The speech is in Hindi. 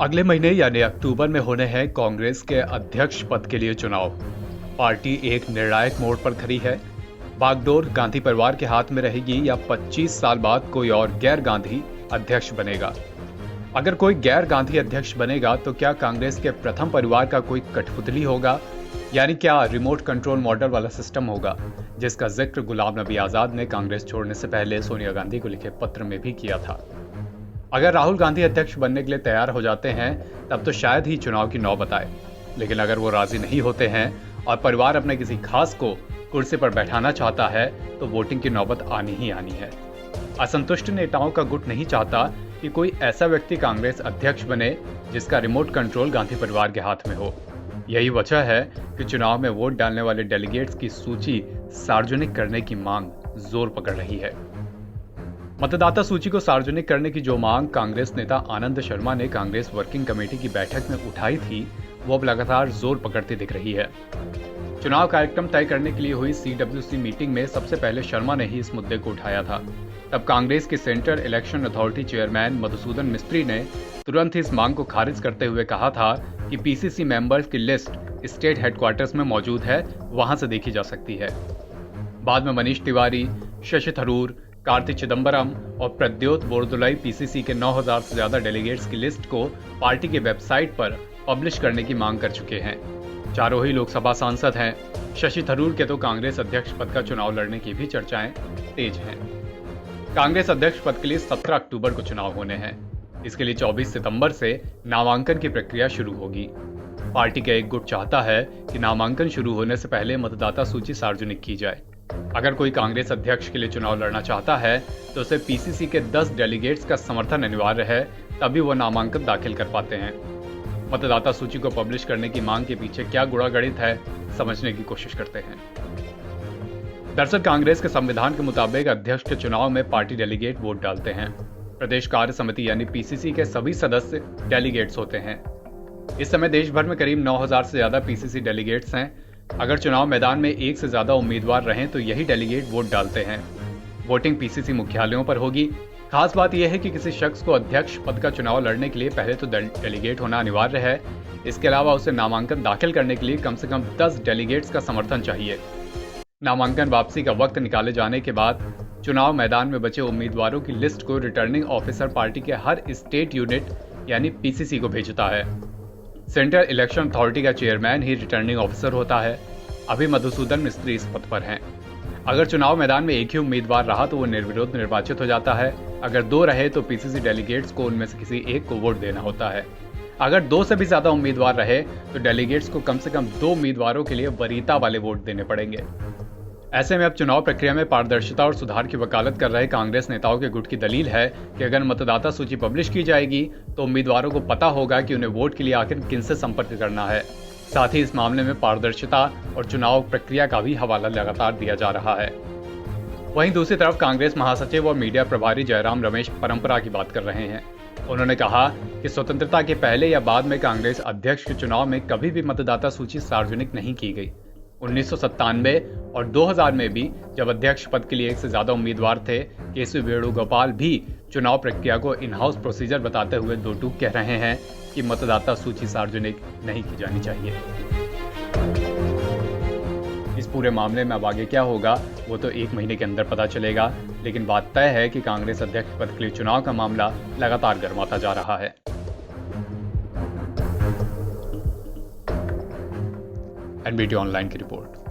अगले महीने यानी अक्टूबर में होने हैं कांग्रेस के अध्यक्ष पद के लिए चुनाव। पार्टी एक निर्णायक मोड़ पर खड़ी है। बागडोर गांधी परिवार के हाथ में रहेगी या 25 साल बाद कोई और गैर गांधी अध्यक्ष बनेगा। अगर कोई गैर गांधी अध्यक्ष बनेगा तो क्या कांग्रेस के प्रथम परिवार का कोई कठपुतली होगा, यानी क्या रिमोट कंट्रोल मॉडल वाला सिस्टम होगा, जिसका जिक्र गुलाम नबी आजाद ने कांग्रेस छोड़ने से पहले सोनिया गांधी को लिखे पत्र में भी किया था। अगर राहुल गांधी अध्यक्ष बनने के लिए तैयार हो जाते हैं तब तो शायद ही चुनाव की नौबत आए, लेकिन अगर वो राजी नहीं होते हैं और परिवार अपने किसी खास को कुर्सी पर बैठाना चाहता है तो वोटिंग की नौबत आनी ही आनी है। असंतुष्ट नेताओं का गुट नहीं चाहता कि कोई ऐसा व्यक्ति कांग्रेस अध्यक्ष बने जिसका रिमोट कंट्रोल गांधी परिवार के हाथ में हो। यही वजह है कि चुनाव में वोट डालने वाले डेलीगेट्स की सूची सार्वजनिक करने की मांग जोर पकड़ रही है। मतदाता सूची को सार्वजनिक करने की जो मांग कांग्रेस नेता आनंद शर्मा ने कांग्रेस वर्किंग कमेटी की बैठक में उठाई थी, वो अब लगातार जोर पकड़ती दिख रही है। चुनाव कार्यक्रम तय करने के लिए हुई CWC मीटिंग में सबसे पहले शर्मा ने ही इस मुद्दे को उठाया था। तब कांग्रेस के central election authority chairman Madhusudan मिस्त्री ने तुरंत ही इस मांग को खारिज करते हुए कहा था कि PCC मेंबर्स की लिस्ट स्टेट हेडक्वार्टर्स में मौजूद है, वहां से देखी जा सकती है। बाद में मनीष तिवारी, शशि थरूर, कार्ति चिदम्बरम और प्रद्योत बोरदोलाई PCC के 9000 से ज्यादा डेलीगेट्स की लिस्ट को पार्टी के वेबसाइट पर पब्लिश करने की मांग कर चुके हैं। चारों ही लोकसभा सांसद हैं। शशि थरूर के तो कांग्रेस अध्यक्ष पद का चुनाव लड़ने की भी चर्चाएं तेज हैं। कांग्रेस अध्यक्ष पद के लिए 17 अक्टूबर को चुनाव होने हैं। इसके लिए 24 सितंबर से नामांकन की प्रक्रिया शुरू होगी। पार्टी का एक गुट चाहता है कि नामांकन शुरू होने से पहले मतदाता सूची सार्वजनिक की जाए। अगर कोई कांग्रेस अध्यक्ष के लिए चुनाव लड़ना चाहता है तो उसे PCC के 10 डेलीगेट्स का समर्थन अनिवार्य है, तभी वो नामांकन दाखिल कर पाते हैं। मतदाता सूची को पब्लिश करने की मांग के पीछे क्या गुणा गणित है, समझने की कोशिश करते हैं। दरअसल कांग्रेस के संविधान के मुताबिक अध्यक्ष के चुनाव में पार्टी डेलीगेट वोट डालते हैं। प्रदेश कार्य समिति यानी PCC के सभी सदस्य डेलीगेट्स होते हैं। इस समय देश भर में करीब 9000 से ज्यादा PCC डेलीगेट्स हैं। अगर चुनाव मैदान में एक से ज्यादा उम्मीदवार रहें तो यही डेलीगेट वोट डालते हैं। वोटिंग PCC मुख्यालयों पर होगी। खास बात यह है कि किसी शख्स को अध्यक्ष पद का चुनाव लड़ने के लिए पहले तो डेलीगेट होना अनिवार्य है। इसके अलावा उसे नामांकन दाखिल करने के लिए कम से कम 10 डेलीगेट्स का समर्थन चाहिए। नामांकन वापसी का वक्त निकाले जाने के बाद चुनाव मैदान में बचे उम्मीदवारों की लिस्ट को रिटर्निंग ऑफिसर पार्टी के हर स्टेट यूनिट यानी PCC को भेजता है। सेंट्रल इलेक्शन अथॉरिटी का चेयरमैन ही रिटर्निंग ऑफिसर होता है। अभी मधुसूदन मिस्त्री इस पद पर हैं। अगर चुनाव मैदान में एक ही उम्मीदवार रहा तो वो निर्विरोध निर्वाचित हो जाता है। अगर 2 रहे तो PCC डेलीगेट्स को उनमें से किसी एक को वोट देना होता है। अगर 2 से भी ज्यादा उम्मीदवार रहे तो डेलीगेट्स को कम से कम 2 उम्मीदवारों के लिए वरीयता वाले वोट देने पड़ेंगे। ऐसे में अब चुनाव प्रक्रिया में पारदर्शिता और सुधार की वकालत कर रहे कांग्रेस नेताओं के गुट की दलील है कि अगर मतदाता सूची पब्लिश की जाएगी तो उम्मीदवारों को पता होगा कि उन्हें वोट के लिए आखिर किनसे संपर्क करना है। साथ ही इस मामले में पारदर्शिता और चुनाव प्रक्रिया का भी हवाला लगातार दिया जा रहा है। वहीं दूसरी तरफ कांग्रेस महासचिव और मीडिया प्रभारी जयराम रमेश परंपरा की बात कर रहे हैं। उन्होंने कहा कि स्वतंत्रता के पहले या बाद में कांग्रेस अध्यक्ष के चुनाव में कभी भी मतदाता सूची सार्वजनिक नहीं की गई। 1997 और 2000 में भी जब अध्यक्ष पद के लिए एक से ज्यादा उम्मीदवार थे, केसी वेणुगोपाल भी चुनाव प्रक्रिया को इन हाउस प्रोसीजर बताते हुए दो टूक कह रहे हैं कि मतदाता सूची सार्वजनिक नहीं की जानी चाहिए। इस पूरे मामले में अब आगे क्या होगा वो तो 1 महीने के अंदर पता चलेगा, लेकिन बात तय है कि कांग्रेस अध्यक्ष पद के लिए चुनाव का मामला लगातार गर्माता जा रहा है। NBT ऑनलाइन की रिपोर्ट।